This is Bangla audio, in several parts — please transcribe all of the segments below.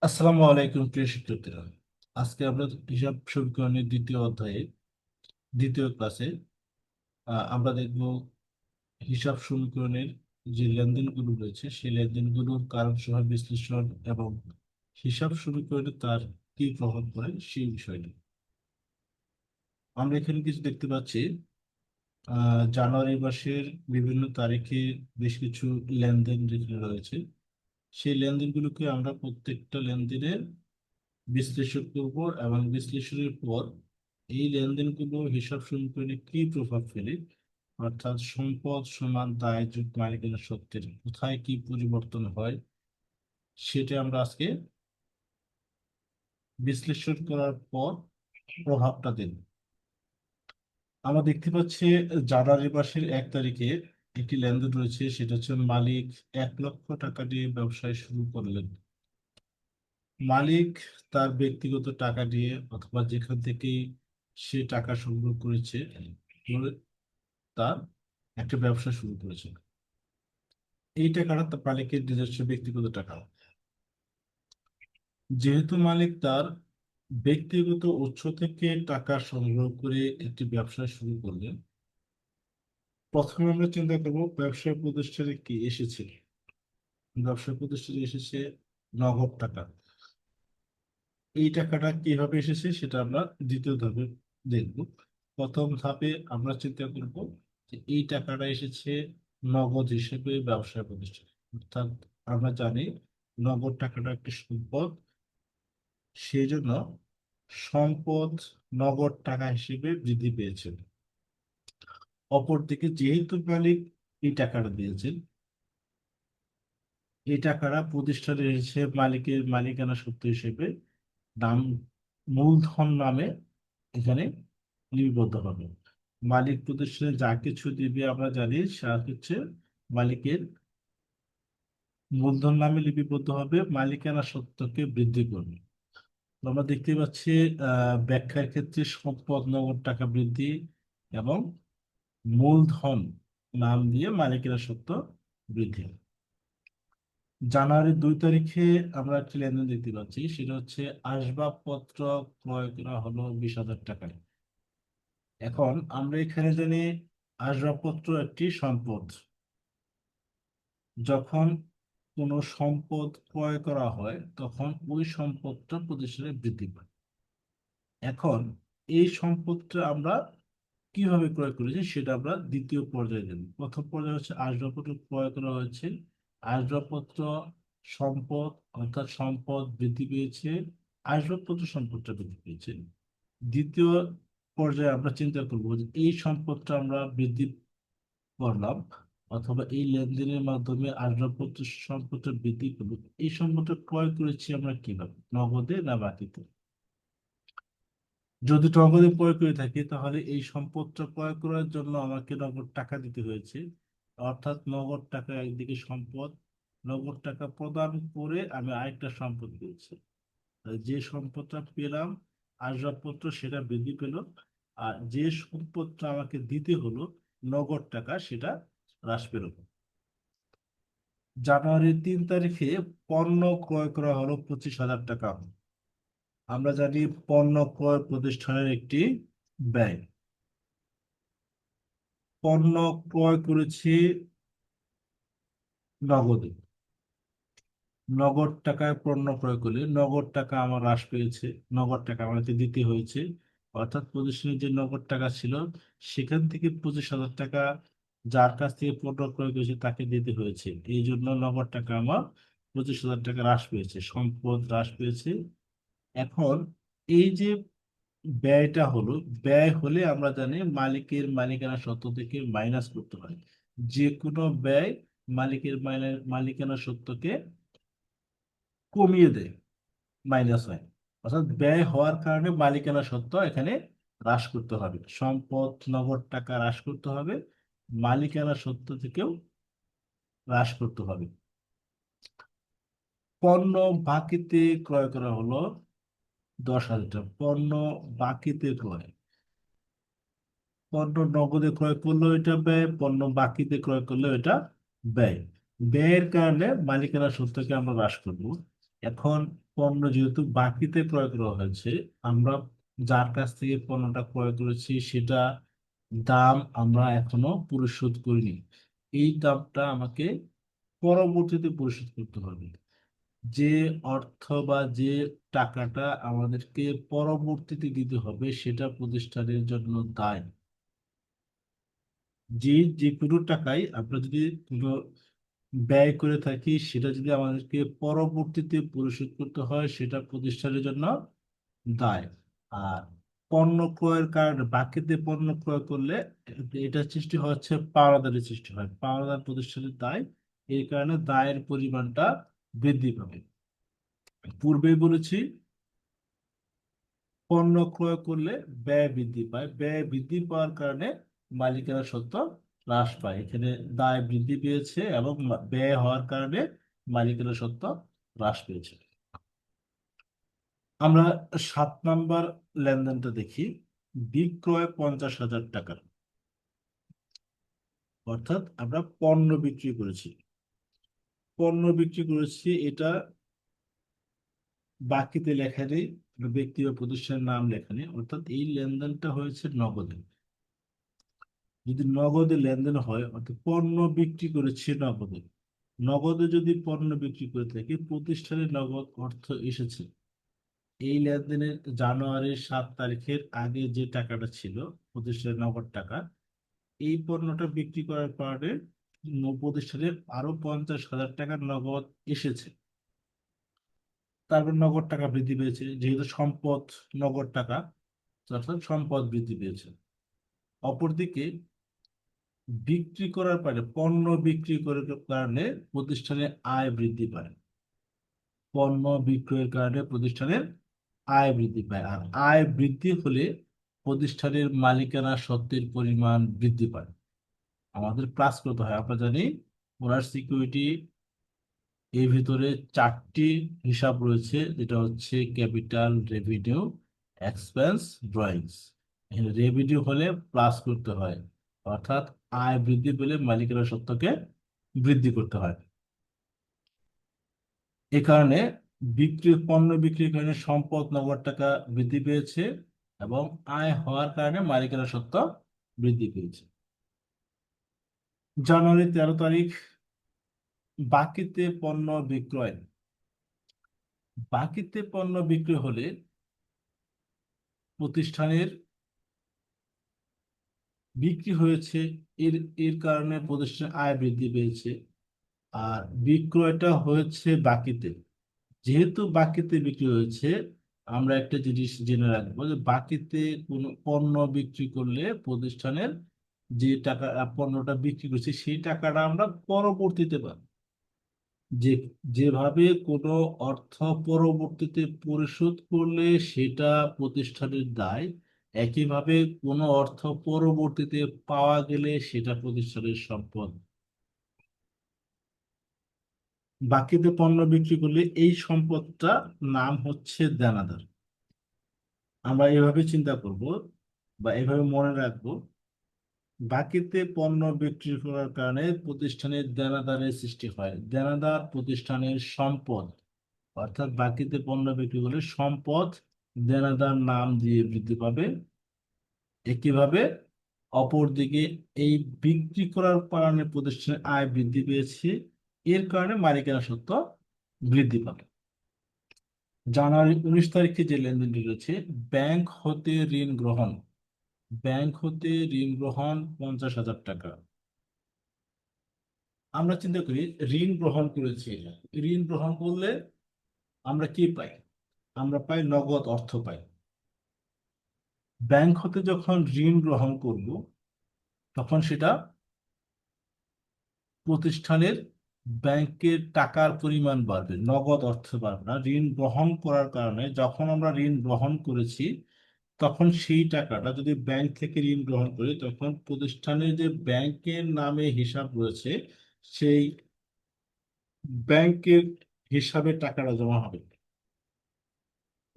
আসসালামু আলাইকুম প্রিয় শিক্ষার্থীরা। আজকে আমরা হিসাব সমীকরণের দ্বিতীয় অধ্যায়ে দ্বিতীয় ক্লাসে আমরা দেখব হিসাব সমীকরণের যে লেনদেনগুলো রয়েছে সেই লেনদেনগুলোর কারণ সহ বিশ্লেষণ এবং হিসাব সমীকরণে তার কি প্রভাব পড়ে সেই বিষয়টি। আমরা এখানে কিছু দেখতে পাচ্ছি। জানুয়ারি মাসের বিভিন্ন তারিখে বেশ কিছু লেনদেন যেগুলো রয়েছে সেই লেনদেনগুলোকে আমরা প্রত্যেকটা লেনদেনের বিশ্লেষণ করব এবং বিশ্লেষণের পর এই লেনদেনগুলো হিসাব সমীকরণে কি প্রভাব ফেলে, অর্থাৎ সম্পদ সমান দায় যোগ মালিকানা সত্ত্বের কোথায় কি পরিবর্তন হয় সেটা আমরা আজকে বিশ্লেষণ করার পর প্রভাবটা দেব। আমরা দেখতে পাচ্ছি জানুয়ারি মাসের 1 তারিখে একটি লেনদেন রয়েছে, সেটা হচ্ছে মালিক 1 লক্ষ টাকা দিয়ে ব্যবসায় শুরু করলেন। মালিক তার ব্যক্তিগত টাকা দিয়ে অথবা যেখান থেকে সে টাকা সংগ্রহ করেছে করে তার একটা ব্যবসা শুরু করেছে। এই টাকাটা তার মালিকের নিজস্ব ব্যক্তিগত টাকা। যেহেতু মালিক তার ব্যক্তিগত উৎস থেকে টাকা সংগ্রহ করে একটি ব্যবসা শুরু করলেন, প্রথমে আমরা চিন্তা করবো ব্যবসা প্রতিষ্ঠানে কি এসেছে। ব্যবসা প্রতিষ্ঠানে এসেছে নগদ টাকা। এই টাকাটা কিভাবে এসেছে সেটা আমরা দ্বিতীয় ধাপে দেখব। প্রথম ধাপে আমরা চিন্তা করব যে এই টাকাটা এসেছে নগদ হিসেবে ব্যবসা প্রতিষ্ঠানে, অর্থাৎ আমরা জানি নগদ টাকাটা একটি সম্পদ, সেই জন্য সম্পদ নগদ টাকা হিসেবে বৃদ্ধি পেয়েছে। অপরদিকে যেহেতু মালিক এই টাকাটা দিয়েছেন, এই টাকাটা প্রতিষ্ঠানে এসেছে মালিকের মালিকানা সত্ত্ব হিসেবে নাম মূলধন নামে এখানে লিপিবদ্ধ হবে। মালিক প্রতিষ্ঠানে যা কিছু দিবে আমরা জানি সেটা হচ্ছে মালিকের মূলধন নামে লিপিবদ্ধ হবে, মালিকানা সত্ত্বকে বৃদ্ধি করবে। তো আমরা দেখতে পাচ্ছি ব্যাখ্যার ক্ষেত্রে সম্পদ নগদ টাকা বৃদ্ধি এবং মূলধন নাম দিয়ে মালিকানা সত্ত্ব বৃদ্ধি। জানুয়ারি 2 তারিখে আমরা একটি লেনদেন দেখতে পাচ্ছি, সেটা হচ্ছে আসবাবপত্র ক্রয় করা হলো 20,000 টাকায়। এখন আমরা এখানে জানি আসবাবপত্র একটি সম্পদ। যখন কোনো সম্পদ ক্রয় করা হয় তখন ওই সম্পদটা প্রতিষ্ঠানে বৃদ্ধি পায়। এখন এই সম্পদটা আমরা কিভাবে ক্রয় করেছি সেটা আমরা দ্বিতীয় পর্যায়ে দেব। প্রথম পর্যায়ে হচ্ছে আসবাবপত্র ক্রয় করা হয়েছে, আসবাবপত্র সম্পদ, অর্থাৎ সম্পদ বৃদ্ধি পেয়েছে, আসবাবপত্র সম্পদটা বৃদ্ধি পেয়েছে। দ্বিতীয় পর্যায়ে আমরা চিন্তা করব যে এই সম্পদটা আমরা বৃদ্ধি করলাম অথবা এই লেনদেনের মাধ্যমে আসবাবপত্র সম্পদটা বৃদ্ধি করবো, এই সম্পদটা ক্রয় করেছি আমরা কিভাবে, নগদে না বাকিতে। যদি নগদে ক্রয় করে থাকি তাহলে এই সম্পদটা ক্রয় করার জন্য আমাকে নগদ টাকা দিতে হয়েছে, অর্থাৎ নগদ টাকা একদিকে সম্পদ, নগদ টাকা প্রদান করে আমি আরেকটা সম্পদ পেয়েছি। আর যে সম্পদটা পেলাম আসবাবপত্র সেটা বৃদ্ধি পেল, আর যে সম্পদটা আমাকে দিতে হলো নগদ টাকা সেটা হ্রাস পেল। জানুয়ারি 3 তারিখে পণ্য ক্রয় করা হলো 25,000 টাকা। আমরা জানি পণ্য ক্রয় প্রতিষ্ঠানের একটি ব্যয়। পণ্য ক্রয় করেছি নগদে, নগদ টাকায় পণ্য ক্রয় করলে নগদ টাকা আমার হ্রাস পেয়েছে, নগদ টাকা আমাকে দিতে হয়েছে। অর্থাৎ প্রতিষ্ঠানের যে নগদ টাকা ছিল সেখান থেকে 25,000 টাকা যার কাছ থেকে পণ্য ক্রয় করেছে তাকে দিতে হয়েছে, এই জন্য নগদ টাকা আমার 25,000 টাকা হ্রাস পেয়েছে, সম্পদ হ্রাস পেয়েছে। এখন এই যে ব্যয়টা হলো, ব্যয় হলে আমরা জানি মালিকের মালিকানা সত্ত্ব থেকে মাইনাস করতে হয়। যে কোনো ব্যয় মালিকের মালিকানা সত্ত্বকে কমিয়ে দেয়, মাইনাস হয়। অর্থাৎ ব্যয় হওয়ার কারণে মালিকানা সত্ত্ব এখানে হ্রাস করতে হবে, সম্পদ নগদ টাকা হ্রাস করতে হবে, মালিকানা সত্ত্ব থেকেও হ্রাস করতে হবে। পণ্য বাকিতে ক্রয় করা হলো 10,000 টাকা। পণ্য বাকিতে ক্রয়, পণ্য নগদে ক্রয় করলেও এটা ব্যয়, পণ্য বাকিতে ক্রয় করলেও এটা ব্যয়। ব্যয়ের কারণে মালিকানা সত্ত্বকে আমরা হ্রাস করব। এখন পণ্য যেহেতু বাকিতে ক্রয় করা হয়েছে, আমরা যার কাছ থেকে পণ্যটা ক্রয় করেছি সেটা দাম আমরা এখনো পরিশোধ করিনি। এই দামটা আমাকে পরবর্তীতে পরিশোধ করতে হবে। যে অর্থ বা যে টাকাটা আমাদেরকে পরবর্তীতে দিতে হবে সেটা প্রতিষ্ঠানের জন্য দায়। যে যে কোনো টাকাই আমরা যদি কোনো ব্যয় করে থাকি, সেটা যদি আমাদেরকে পরবর্তীতে পরিশোধ করতে হয় সেটা প্রতিষ্ঠানের জন্য দায়। আর পণ্য ক্রয়ের কারণে বাকিতে পণ্য ক্রয় করলে এটা সৃষ্টি হচ্ছে পাওনাদারের সৃষ্টি হয়, পাওনাদার প্রতিষ্ঠানের দায়। এই কারণে দায়ের পরিমাণটা বৃদ্ধি পাবে। পূর্বেই বলেছি, পণ্য ক্রয় করলে ব্যয় বৃদ্ধি পায়, ব্যয় বৃদ্ধি পাওয়ার কারণে মালিকানা সত্ত্ব হ্রাস পায়। এখানে দায় বৃদ্ধি পেয়েছে এবং ব্যয় হওয়ার কারণে মালিকানা সত্ত্ব হ্রাস পেয়েছে। আমরা 7 নাম্বার লেনদেনটা দেখি। বিক্রয় 50,000 টাকা, অর্থাৎ আমরা পণ্য বিক্রি করেছি। পণ্য বিক্রি করেছি, এটা বাকিতে লেখা নেই, ব্যক্তি বা প্রতিষ্ঠানের নাম লেখা নেই, অর্থাৎ এই লেনদেনটা হয়েছে নগদে। যদি নগদে লেনদেন হয়, অর্থাৎ পণ্য বিক্রি করেছি নগদে, নগদে যদি পণ্য বিক্রি করে থাকি, প্রতিষ্ঠানে নগদ অর্থ এসেছে। এই লেনদেনের জানুয়ারির 7 তারিখের আগে যে টাকাটা ছিল প্রতিষ্ঠানের নগদ টাকা, এই পণ্যটা বিক্রি করার কারণে প্রতিষ্ঠানের আরো 50,000 টাকা নগদ এসেছে। তারপর নগদ টাকা বৃদ্ধি পেয়েছে, যেহেতু সম্পদ নগদ টাকা, অর্থাৎ সম্পদ বৃদ্ধি পেয়েছে। অপরদিকে বিক্রি করার পরে পণ্য বিক্রি করার কারণে প্রতিষ্ঠানের আয় বৃদ্ধি পায়। পণ্য বিক্রয়ের কারণে প্রতিষ্ঠানের আয় বৃদ্ধি পায়, আর আয় বৃদ্ধি হলে প্রতিষ্ঠানের মালিকানা সত্ত্বের পরিমাণ বৃদ্ধি পায়। আমাদের প্লাস করতে হয়, আমরা জানি ওনার সিকিউরিটি এর ভিতরে 4টি হিসাব রয়েছে, যেটা হচ্ছে capital, revenue, expense, drawings. Revenue হলে প্লাস করতে হয়, অর্থাৎ আয় বৃদ্ধি পেলে মালিকানা সত্ত্বকে বৃদ্ধি করতে হয়। এ কারণে পণ্য বিক্রির কারণে সম্পদ নগদ টাকা বৃদ্ধি পেয়েছে এবং আয় হওয়ার কারণে মালিকানা সত্ত্ব বৃদ্ধি পেয়েছে। জানুয়ারি 13 তারিখ, বাকিতে পণ্য বিক্রয়। বাকিতে পণ্য বিক্রি হলে প্রতিষ্ঠানের বিক্রি হয়েছে, এর এর কারণে প্রতিষ্ঠানের আয় বৃদ্ধি পেয়েছে। আর বিক্রয়টা হয়েছে বাকিতে, যেহেতু বাকিতে বিক্রি হয়েছে, আমরা একটা জিনিস জেনে রাখবো যে বাকিতে কোনো পণ্য বিক্রি করলে প্রতিষ্ঠানের যে টাকা পণ্যটা বিক্রি করছি সেই টাকাটা আমরা পরবর্তীতে পাবো। যে যেভাবে কোনো অর্থ পরবর্তীতে পরিশোধ করলে সেটা প্রতিষ্ঠানের দায়, একইভাবে কোনো অর্থ পরবর্তীতে পাওয়া গেলে সেটা প্রতিষ্ঠানের সম্পদ। বাকিতে পণ্য বিক্রি করলে এই সম্পদটা নাম হচ্ছে দেনাদার। আমরা এভাবে চিন্তা করব বা এভাবে মনে রাখবো, বাকিতে পণ্য বিক্রি করার কারণে প্রতিষ্ঠানের দেনাদারের সৃষ্টি হয়, দেনাদার প্রতিষ্ঠানের সম্পদ। অর্থাৎ বাকিতে পণ্য বিক্রি করলে সম্পদ দেনাদার নাম দিয়ে বৃদ্ধি পাবে। একইভাবে অপরদিকে এই বিক্রি করার কারণে প্রতিষ্ঠানের আয় বৃদ্ধি পেয়েছে, এর কারণে মালিকানা সত্ত্ব বৃদ্ধি পাবে। জানুয়ারি 19 তারিখে যে লেনদেনটি রয়েছে, ব্যাংক হতে ঋণ গ্রহণ। ব্যাংক হতে ঋণ গ্রহণ 50,000 টাকা। আমরা চিন্তা করি, ঋণ গ্রহণ করেছি, ঋণ গ্রহণ করলে আমরা কি পাই? আমরা পাই নগদ অর্থ পাই। ব্যাংক হতে যখন ঋণ গ্রহণ করব, তখন সেটা প্রতিষ্ঠানের ব্যাংকের টাকার পরিমাণ বাড়বে, নগদ অর্থ বাড়বে না। ঋণ গ্রহণ করার কারণে যখন আমরা ঋণ গ্রহণ করেছি, তখন সেই টাকাটা যদি ব্যাংক থেকে ঋণ গ্রহণ করি, তখন প্রতিষ্ঠানের যে ব্যাংকের নামে হিসাব রয়েছে সেই ব্যাংকের হিসাবে টাকাটা জমা হবে।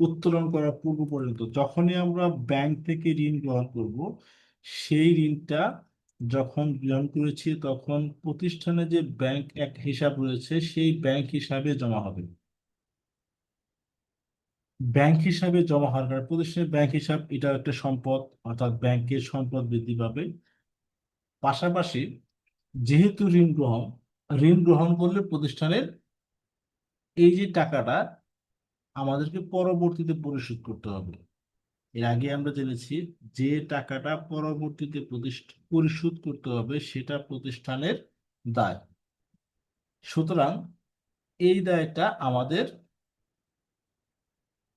উত্তোলন করার পূর্ব পর্যন্ত যখনই আমরা ব্যাংক থেকে ঋণ গ্রহণ করব, সেই ঋণটা যখন গ্রহণ করেছি তখন প্রতিষ্ঠানে যে ব্যাংক এক হিসাব রয়েছে সেই ব্যাংক হিসাবে জমা হবে। ব্যাংক হিসাবে জমা হওয়ার কারণে প্রতিষ্ঠানের ব্যাংক হিসাব এটা একটা সম্পদ, অর্থাৎ ব্যাংকের সম্পদ বৃদ্ধি পাবে। পাশাপাশি যেহেতু ঋণ গ্রহণ করলে প্রতিষ্ঠানের এই যে টাকাটা আমাদেরকে পরবর্তীতে পরিশোধ করতে হবে। এর আগে আমরা জেনেছি যে টাকাটা পরবর্তীতে পরিশোধ করতে হবে সেটা প্রতিষ্ঠানের দায়। সুতরাং এই দায়টা আমাদের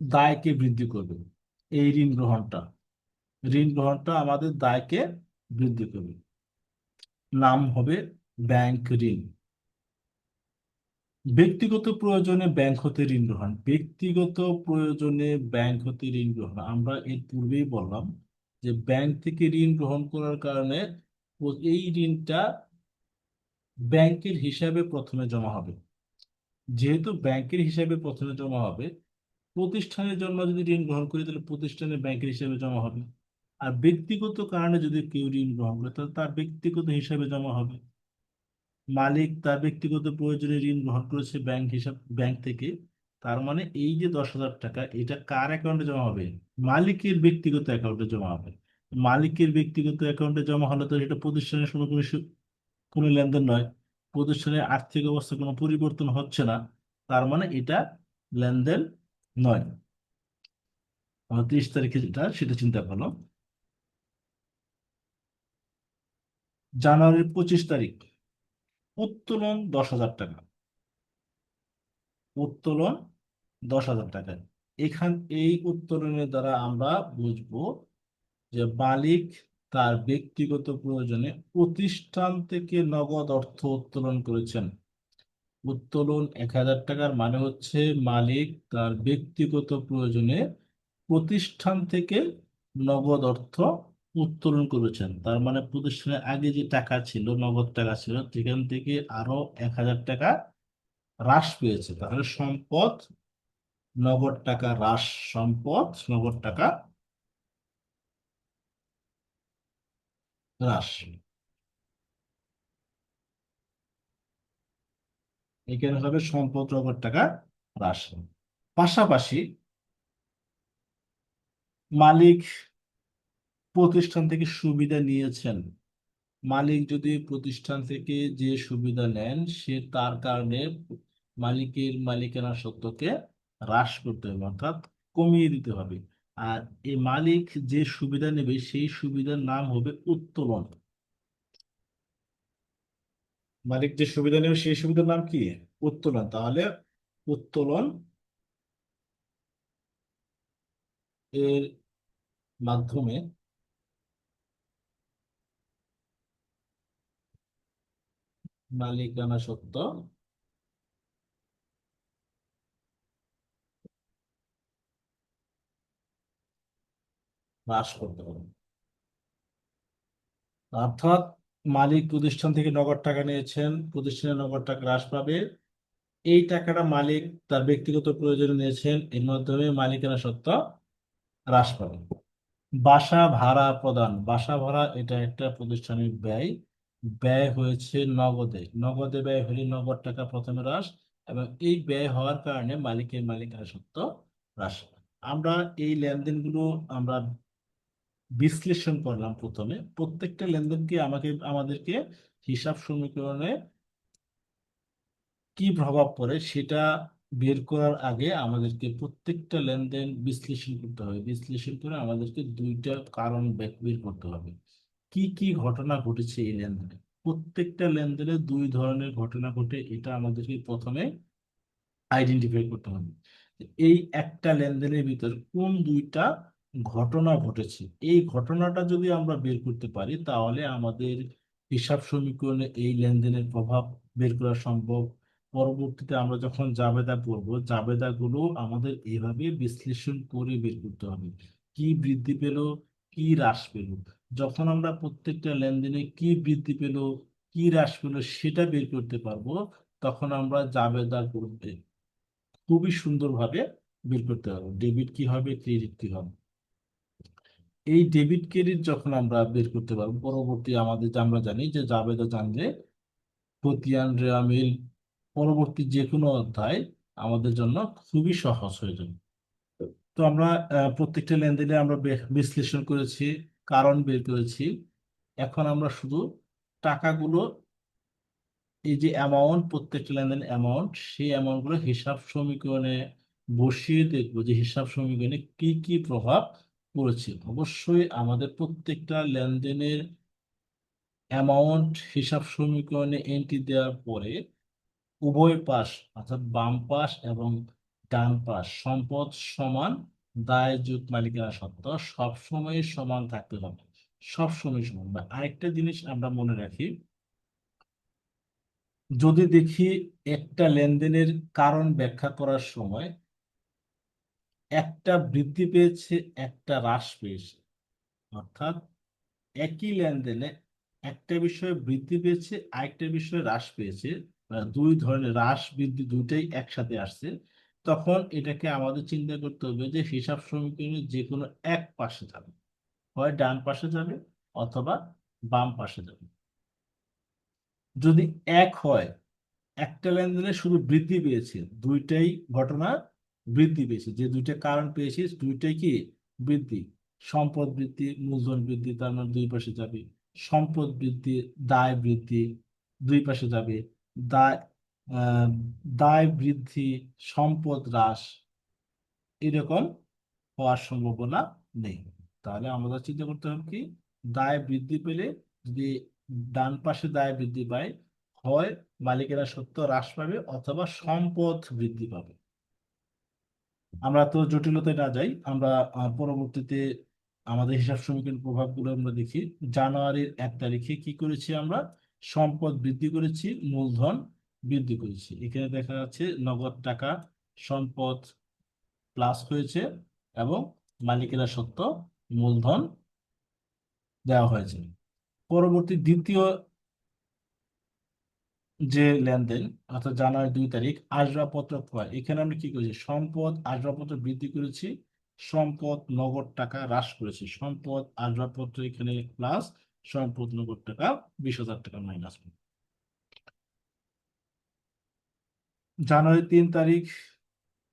দায়কে বৃদ্ধি করবে। এই ঋণ গ্রহণটা আমাদের দায়কে বৃদ্ধি করবে। নাম হবে ব্যাংক ঋণ। ব্যক্তিগত প্রয়োজনে ব্যাংক হতে ঋণ গ্রহণ। ব্যক্তিগত প্রয়োজনে ব্যাংক হতে ঋণ গ্রহণ, আমরা এর পূর্বেই বললাম যে ব্যাংক থেকে ঋণ গ্রহণ করার কারণে এই ঋণটা ব্যাংকের হিসাবে প্রথমে জমা হবে। যেহেতু ব্যাংকের হিসাবে প্রথমে জমা হবে, প্রতিষ্ঠানের জন্য যদি ঋণ গ্রহণ করি তাহলে প্রতিষ্ঠানের ব্যাংকের হিসাবে জমা হবে। আর ব্যক্তিগত কারণে যদি কেউ ঋণ গ্রহণ করে তাহলে তার ব্যক্তিগত হিসাবে জমা হবে। মালিক তার ব্যক্তিগত প্রয়োজনে ঋণ গ্রহণ করেছে ব্যাংক থেকে, তার মানে এই যে 10,000 টাকা এটা কার অ্যাকাউন্টে জমা হবে? মালিকের ব্যক্তিগত অ্যাকাউন্টে জমা হবে। মালিকের ব্যক্তিগত অ্যাকাউন্টে জমা হলে তো এটা প্রতিষ্ঠানের কোনো কোনো কোনো লেনদেন নয়, প্রতিষ্ঠানের আর্থিক অবস্থা কোনো পরিবর্তন হচ্ছে না, তার মানে এটা লেনদেন নয়। আমরা 30 তারিখে যেটা সেটা চিন্তা করলাম। জানুয়ারির 25 তারিখ উত্তোলন 10,000 টাকা। উত্তোলন 10,000 টাকা। এই উত্তোলনের দ্বারা আমরা বুঝবো যে মালিক তার ব্যক্তিগত প্রয়োজনে প্রতিষ্ঠান থেকে নগদ অর্থ উত্তোলন করেছেন। উত্তোলন 1,000 টাকার মানে হচ্ছে মালিক তার ব্যক্তিগত প্রয়োজনে প্রতিষ্ঠান থেকে নগদ অর্থ উত্তোলন করেছেন। তার মানে প্রতিষ্ঠানের আগে যে টাকা ছিল, নগদ টাকা ছিল, সেখান থেকে আরো 1,000 টাকা হ্রাস পেয়েছে। তাহলে সম্পদ নগদ টাকা হ্রাস, সম্পদ নগদ টাকা হ্রাস। এখানে হবে সম্পদ নগদ টাকা হ্রাস। পাশাপাশি মালিক প্রতিষ্ঠান থেকে সুবিধা নিয়েছেন। মালিক যদি প্রতিষ্ঠান থেকে যে সুবিধা নেন সে তার কারণে মালিকের মালিকানা সত্ত্বকে হ্রাস করতে হবে, অর্থাৎ কমিয়ে দিতে হবে। আর এই মালিক যে সুবিধা নেবে সেই সুবিধার নাম হবে উত্তোলন। মালিক যে সুবিধা নেবে সেই সুবিধার নাম কি? উত্তোলন। তাহলে উত্তোলন এর মাধ্যমে মালিকানা সত্ত্ব হ্রাস করতে হবে। অর্থাৎ মালিক প্রতিষ্ঠান থেকে নগদ টাকা নিয়েছেন, প্রতিষ্ঠানের নগদ টাকা হ্রাস পাবে। এই টাকাটা মালিক তার ব্যক্তিগত প্রয়োজনে নিয়েছেন, এর মাধ্যমে মালিকানা সত্ত্ব হ্রাস পাবে। বাসা ভাড়া প্রদান। বাসা ভাড়া এটা একটা প্রতিষ্ঠানের ব্যয়। ব্যয় হয়েছে নগদে। নগদে ব্যয় হলে নগদ টাকা প্রথমে হ্রাস, এবং এই ব্যয় হওয়ার কারণে মালিকের মালিকানা সত্ত্ব হ্রাস। আমরা এই লেনদেনগুলো আমরা বিশ্লেষণ করলাম। প্রথমে প্রত্যেকটা লেনদেনকে আমাদেরকে হিসাব সমীকরণে কি প্রভাব পড়ে সেটা বের করার আগে আমাদেরকে প্রত্যেকটা লেনদেন বিশ্লেষণ করতে হবে। বিশ্লেষণ করে আমাদেরকে দুইটা কারণ বের করতে হবে। কি কি ঘটনা ঘটেছে এই লেনদেনে? প্রত্যেকটা লেনদেনে দুই ধরনের ঘটনা ঘটে, এটা আমাদেরকে প্রথমে আইডেন্টিফাই করতে হবে। এই একটা লেনদেনের ভিতর কোন দুইটা ঘটনা ঘটেছে, এই ঘটনাটা যদি আমরা বের করতে পারি তাহলে আমাদের হিসাব সমীকরণে এই লেনদেনের প্রভাব বের করা সম্ভব। পরবর্তীতে আমরা যখন জাবেদা পড়বো, জাবেদাগুলো আমাদের এভাবে বিশ্লেষণ করে বের করতে হবে। কি বৃদ্ধি পেল, কি হ্রাস পেল। যখন আমরা প্রত্যেকটা লেনদেনে কি বৃদ্ধি পেল, কি হ্রাস পেল সেটা বের করতে পারবো, তখন আমরা জাবেদা করবে খুবই সুন্দরভাবে বের করতে পারবো। ডেবিট কি হবে, ক্রেডিট কি হবে। এই ডেবিট ক্রেডিট যখন আমরা বের করতে পারবো, পরবর্তী আমাদের আমরা জানি যে জাবেদা জানলে খতিয়ান রেওয়ামিল পরবর্তী যে কোনো অধ্যায় আমাদের জন্য খুবই সহজ হয়ে যাবে। তো আমরা প্রত্যেকটা লেনদেনে আমরা বিশ্লেষণ করেছি, কারণ বের করেছি। এখন আমরা শুধু টাকাগুলো, এই যে অ্যামাউন্ট, প্রত্যেকটা লেনদেন অ্যামাউন্ট, সেই অ্যামাউন্ট গুলো হিসাব সমীকরণে বসিয়ে দেখবো যে হিসাব সমীকরণে কি কি প্রভাব পড়েছে। অবশ্যই আমাদের প্রত্যেকটা লেনদেনের অ্যামাউন্ট হিসাব সমীকরণে এন্ট্রি দেওয়ার পরে উভয় পাশ, অর্থাৎ বাম পাশ এবং ডান পাশ, সম্পদ সমান দায় যোগ মালিকানা সত্ত্ব সবসময় সমান থাকতে হবে। সবসময় সমান। বা আরেকটা জিনিস আমরা মনে রাখি, যদি দেখি একটা লেনদেনের কারণ ব্যাখ্যা করার সময় একটা বৃদ্ধি পেয়েছে, একটা হ্রাস পেয়েছে, অর্থাৎ একই লেনদেনে একটা বিষয় বৃদ্ধি পেয়েছে, আরেকটা বিষয় হ্রাস পেয়েছে, দুই ধরনের হ্রাস বৃদ্ধি দুইটাই একসাথে আসছে, তখন এটাকে আমাদের চিন্তা করতে হবে যে হিসাব সমীকরণের যে কোনো এক পাশে যাবে, হয় ডান পাশে যাবে অথবা বাম পাশে যাবে। যদি এক হয়, একটা লেনদেনে শুধু বৃদ্ধি পেয়েছে, দুইটাই ঘটনা বৃদ্ধি পেয়েছে, যে দুইটা কারণ পেয়েছি দুইটাই কি বৃদ্ধি, সম্পদ বৃদ্ধি, মূলধন বৃদ্ধি, তার মানে দুই পাশে যাবে। সম্পদ বৃদ্ধি, দায় বৃদ্ধি, দুই পাশে যাবে। দায় আহ, দায় বৃদ্ধি, সম্পদ হ্রাস, এরকম হওয়ার সম্ভাবনা নেই। তাহলে আমাদের চিন্তা করতে হবে কি, দায় বৃদ্ধি পেলে, যদি ডান পাশে দায় বৃদ্ধি পায়, হয় মালিকেরা সত্ত্ব হ্রাস পাবে অথবা সম্পদ বৃদ্ধি পাবে। আমরা তো জটিলতায় না যাই, আমরা পরবর্তীতে আমাদের হিসাব সমীকরণ প্রভাবগুলো আমরা দেখি। জানুয়ারির 1 তারিখে কি করেছি আমরা? সম্পদ বৃদ্ধি করেছি, মূলধন বৃদ্ধি করেছি। এখানে দেখা যাচ্ছে নগদ টাকা, সম্পদ প্লাস হয়েছে এবং মালিকেরা সত্ত্ব, মূলধন দেওয়া হয়েছে। পরবর্তী দ্বিতীয় যে লেনদেন, অর্থাৎ জানুয়ারি 2 তারিখ, আসবাবপত্র ক্রয়। এখানে আমরা কি করেছি? সম্পদ আসবাবপত্র বৃদ্ধি করেছি, সম্পদ নগদ টাকা হ্রাস করেছি। সম্পদ আসবাবপত্র এখানে প্লাস, সম্পদ নগদ টাকা 20,000 টাকা মাইনাস। জানুয়ারি 3 তারিখ,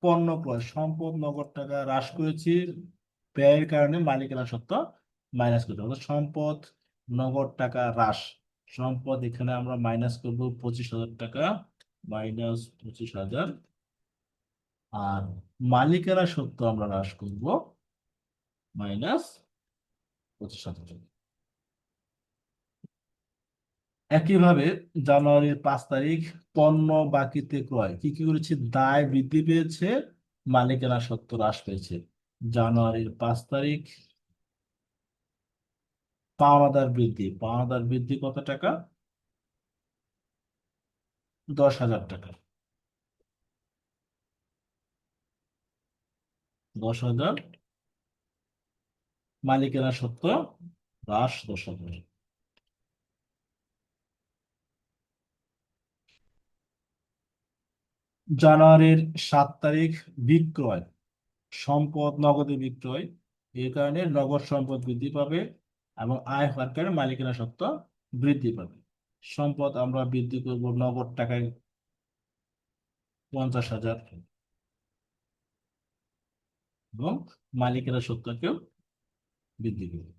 পণ্য ক্রয়, সম্পদ নগদ টাকা হ্রাস করেছি, ব্যয়ের কারণে মালিকানা সত্ত্ব মাইনাস করতে হবে। অর্থাৎ সম্পদ নগদ টাকা হ্রাস, সম্পদ এখানে আমরা মাইনাস করবো 25,000 টাকা, -25,000। আর মালিকানা সত্ত্ব আমরা হ্রাস করব -25,000। একইভাবে জানুয়ারির 5 তারিখ, পণ্য বাকিতে ক্রয়। কি কি করেছি? দায় বৃদ্ধি পেয়েছে, মালিকানা সত্ত্ব হ্রাস পেয়েছে। জানুয়ারির 5 তারিখ, পাওনাদার বৃদ্ধি। পাওনাদার বৃদ্ধি কত টাকা? 10,000 টাকা। 10,000, মালিকানা সত্ত্ব হ্রাস 10,000। জানুয়ারির 7 তারিখ, বিক্রয়, সম্পদ নগদে বিক্রয়, এই কারণে নগদ সম্পদ বৃদ্ধি পাবে এবং আয় হওয়ার কারণে মালিকানা সত্ত্ব বৃদ্ধি পাবে। সম্পদ আমরা বৃদ্ধি করব নগদ টাকায় 50,000 এবং মালিকানা সত্ত্বকেও বৃদ্ধি করবে।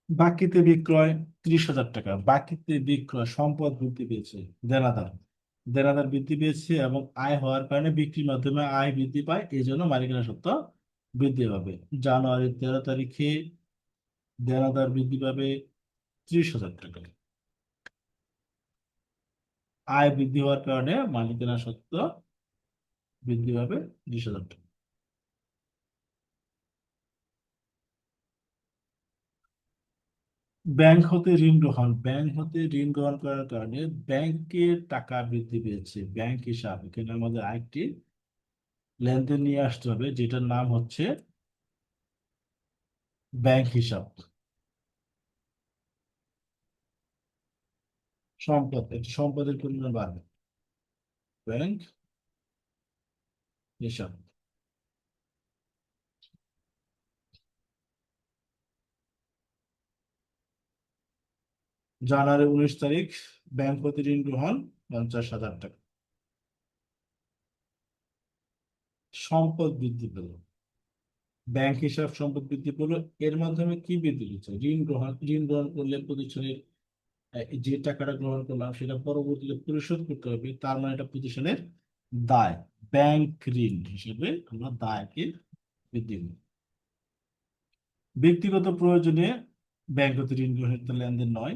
বাকিতে বিক্রয় 30,000 টাকা। বাকিতে বিক্রয়, সম্পদ বৃদ্ধি পেয়েছে, দেনাদার, দেনাদার বৃদ্ধি পেয়েছে এবং আয় হওয়ার কারণে বিক্রির মাধ্যমে আয় বৃদ্ধি পায়, এই জন্য মালিকানা সত্ত্ব বৃদ্ধি পাবে। জানুয়ারির 13 তারিখে দেনাদার বৃদ্ধি পাবে 30,000 টাকা। আয় বৃদ্ধি হওয়ার কারণে মালিকানা সত্ত্ব বৃদ্ধি পাবে 30,000 টাকা। ব্যাংক হতে ঋণ গ্রহণ, ব্যাংক হতে ঋণ গ্রহণ করার কারণে ব্যাংকের টাকা বৃদ্ধি পেয়েছে। ব্যাংক হিসাব, এখানে আমাদের আরেকটি লেনদেন নিয়ে আসতে হবে, যেটার নাম হচ্ছে ব্যাংক হিসাব। সম্পদ, একটি সম্পদের পরিমাণ বাড়বে, ব্যাংক হিসাব। জানুয়ারি 19 তারিখ, ব্যাংক হতে ঋণ গ্রহণ 50,000 টাকা। সম্পদ বৃদ্ধি পেল, ব্যাংক হিসাব সম্পদ বৃদ্ধি পেল। এর মাধ্যমে কি বৃদ্ধি পেয়েছে? ঋণ গ্রহণ করলে প্রতিষ্ঠানের যে টাকাটা গ্রহণ করলাম সেটা পরবর্তীতে পরিশোধ করতে হবে, তার মানে এটা প্রতিষ্ঠানের দায়। ব্যাংক ঋণ হিসেবে আমরা দায়কে বৃদ্ধি করি। ব্যক্তিগত প্রয়োজনে ব্যাংক হতে ঋণ গ্রহণের তো লেনদেন নয়।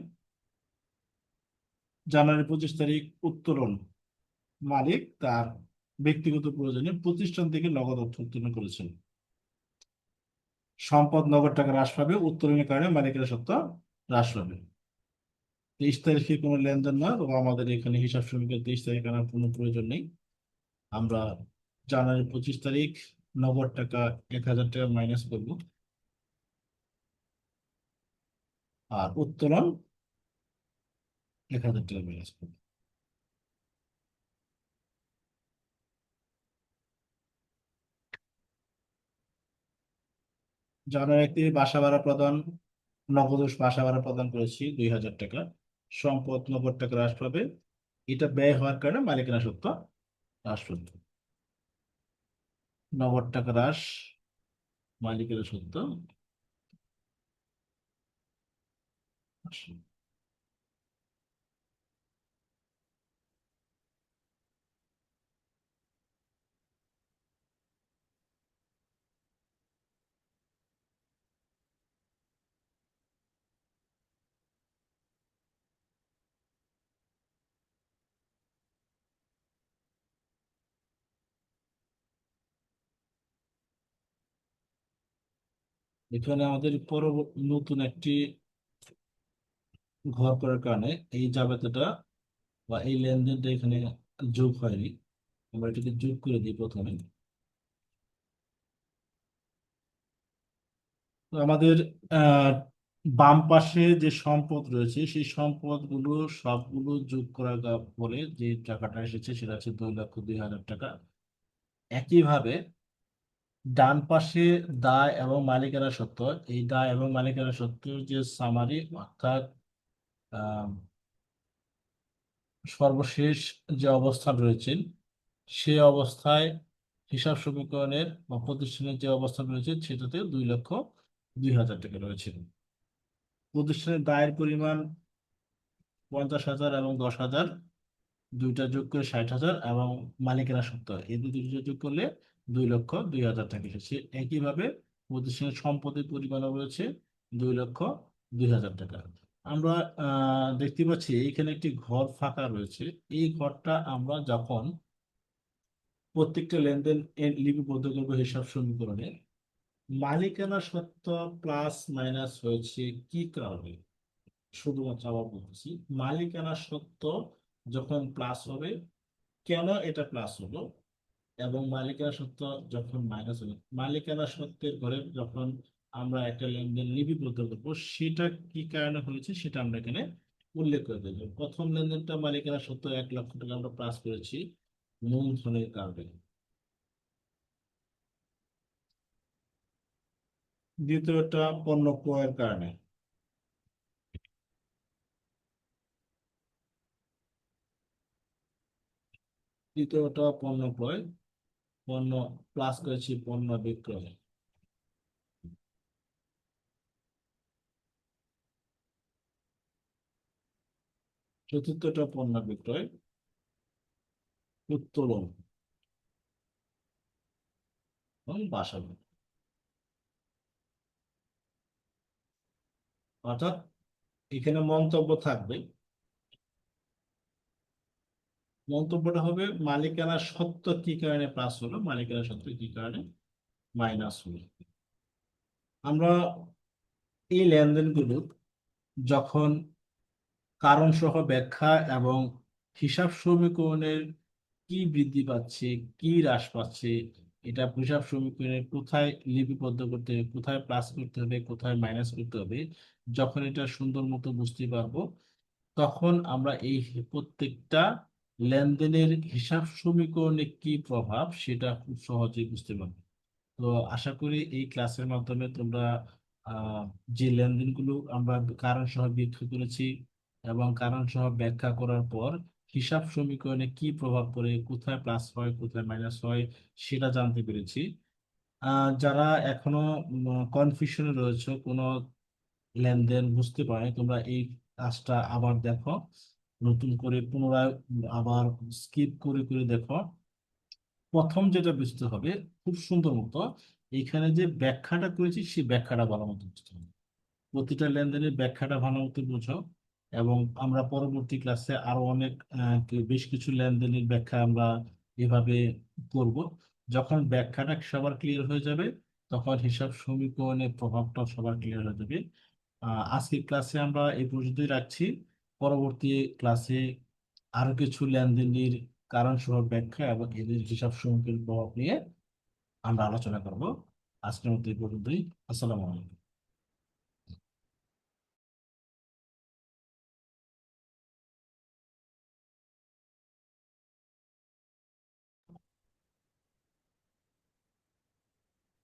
জানুয়ারি 25 তারিখ উত্তোলন, মালিক তার ব্যক্তিগত প্রয়োজনে প্রতিষ্ঠান থেকে নগদ অর্থ উত্তোলন করেছেন। সম্পদ নগদ টাকা হ্রাস পাবে, উত্তোলনের কারণে মালিকের সত্ত্ব হ্রাস পাবে। 23 তারিখে কোনো লেনদেন নয়, এবং আমাদের এখানে হিসাব শ্রমিকের 23 তারিখ আনার কোনো প্রয়োজন নেই। আমরা জানুয়ারি 25 তারিখ নগদ টাকা 1,000 টাকা মাইনাস করব, আর উত্তোলন 1,000 টাকা মাইনাস করব। জানুয়ারিতে বাসা ভাড়া প্রদান, নগদ বাসা ভাড়া প্রদান করেছি 2,000 টাকা। সম্পদ নগদ টাকা হ্রাস পাবে, এটা ব্যয় হওয়ার কারণে মালিকানা সত্ত্ব হ্রাস পাবে। নগদ টাকা হ্রাস, মালিকানা সত্ত্ব হ্রাস। এখানে আমাদের নতুন একটি ঘর করার কারণে এই জাবেদাটা বা এই লেনদেনটা এখানে যোগ হয়নি। আমরা এটাকে যোগ করে দিই প্রথমে। তো আমাদের আহ বাম পাশে যে সম্পদ রয়েছে সেই সম্পদগুলো সবগুলো যোগ করা বলে যে টাকাটা এসেছে সেটা হচ্ছে 2,02,000 টাকা। একইভাবে ডান পাশে দায় এবং মালিকানা সত্ত্ব, এই দায় এবং মালিকানা সত্ত্বের যে সামারি, অর্থাৎ আহ, সর্বশেষ যে অবস্থান রয়েছেন সে অবস্থায় হিসাব সমীকরণের বা প্রতিষ্ঠানের যে অবস্থান রয়েছে সেটাতে 2,02,000 টাকা রয়েছে। প্রতিষ্ঠানের দায়ের পরিমাণ 50,000 এবং 10,000, দুইটা যোগ করে 60,000, এবং মালিকানা সত্ত্ব এই দুটো যোগ করলে 2,02,000 টাকা এসেছে। একইভাবে প্রতিষ্ঠানের সম্পদের পরিমাণও রয়েছে 2,02,000 টাকা। আমরা দেখতে পাচ্ছি এখানে একটি ঘর ফাঁকা রয়েছে। এই ঘরটা আমরা যখন প্রত্যেকটা লেনদেন লিপিবদ্ধ করবো হিসাব সমীকরণে, মালিকানা সত্ত্ব প্লাস মাইনাস হয়েছে কি কারণে? শুধুমাত্র আবার বলতেছি, মালিকানা সত্ত্ব যখন প্লাস হবে, কেন এটা প্লাস হলো, এবং মালিকানা সত্ত্ব যখন মাইনাস হলো, মালিকানা সত্ত্বের ঘরে যখন আমরা একটা লেনদেন লিপিবদ্ধ করবো সেটা কি কারণে হয়েছে সেটা আমরা এখানে উল্লেখ করে দেবো। প্রথম লেনদেনটা মালিকানা সত্ত্ব 1,00,000 টাকা আমরা প্লাস করেছি মূলধনের কারণে। দ্বিতীয়টা পণ্য ক্রয়ের কারণে। তৃতীয়টা পণ্য ক্রয়, পণ্য প্লাস করেছি পণ্য বিক্রয়। চতুর্থটা পণ্য বিক্রয়, উত্তোলন এবং বাসা বাড়ি। অর্থাৎ এখানে মন্তব্য থাকবে, মন্তব্যটা হবে মালিকানা সত্ত্ব কি কারণে প্লাস হলো, মালিকানা সত্ত্ব কি কারণে মাইনাস হলো। আমরা এই লেনদেনগুলো যখন কারণ সহ ব্যাখ্যা এবং হিসাব সমীকরণের কি বৃদ্ধি পাচ্ছে, কি হ্রাস পাচ্ছে, এটা হিসাব সমীকরণে কোথায় লিপিবদ্ধ করতে হবে, কোথায় প্লাস করতে হবে, কোথায় মাইনাস করতে হবে, যখন এটা সুন্দর মতো বুঝতে পারবো, তখন আমরা এই প্রত্যেকটা লেনদেনের হিসাব সমীকরণে কি প্রভাব সেটা খুব সহজেই বুঝতে পারবো। তো আশা করি এই ক্লাসের মাধ্যমে তোমরা আহ, যে লেনদেনগুলো আমরা কারণ সহ ব্যাখ্যা করেছি এবং কারণ সহ ব্যাখ্যা করার পর হিসাব সমীকরণে কি প্রভাব পড়ে, কোথায় প্লাস হয় কোথায় মাইনাস হয় সেটা জানতে পেরেছি। যারা এখনো কনফিউশনে রয়েছে, কোনো লেনদেন বুঝতে পারে, তোমরা এই কাজটা আবার দেখো, নতুন করে পুনরায় আবার স্কিপ করে করে দেখো। প্রথম যেটা বুঝতে হবে খুব সুন্দর মতো, এখানে যে ব্যাখ্যাটা করেছি সেই ব্যাখ্যাটা ভালো মতো বুঝতে হবে। প্রতিটা লেনদেনের ব্যাখ্যাটা ভালো মতো বোঝো, এবং আমরা পরবর্তী ক্লাসে আরো অনেক বেশ কিছু লেনদেনের ব্যাখ্যা আমরা এভাবে করব। যখন ব্যাখ্যাটা সবার ক্লিয়ার হয়ে যাবে, তখন হিসাব সমীকরণের প্রভাবটা সবার ক্লিয়ার হয়ে যাবে। আজকের ক্লাসে আমরা এই পর্যন্তই রাখছি। পরবর্তী ক্লাসে আরো কিছু লেনদেনের কারণ সহ ব্যাখ্যা এবং এদের হিসাব সমীকরণের প্রভাব নিয়ে আমরা আলোচনা করব। আজকের মতো এই পর্যন্তই। আসসালামু আলাইকুম।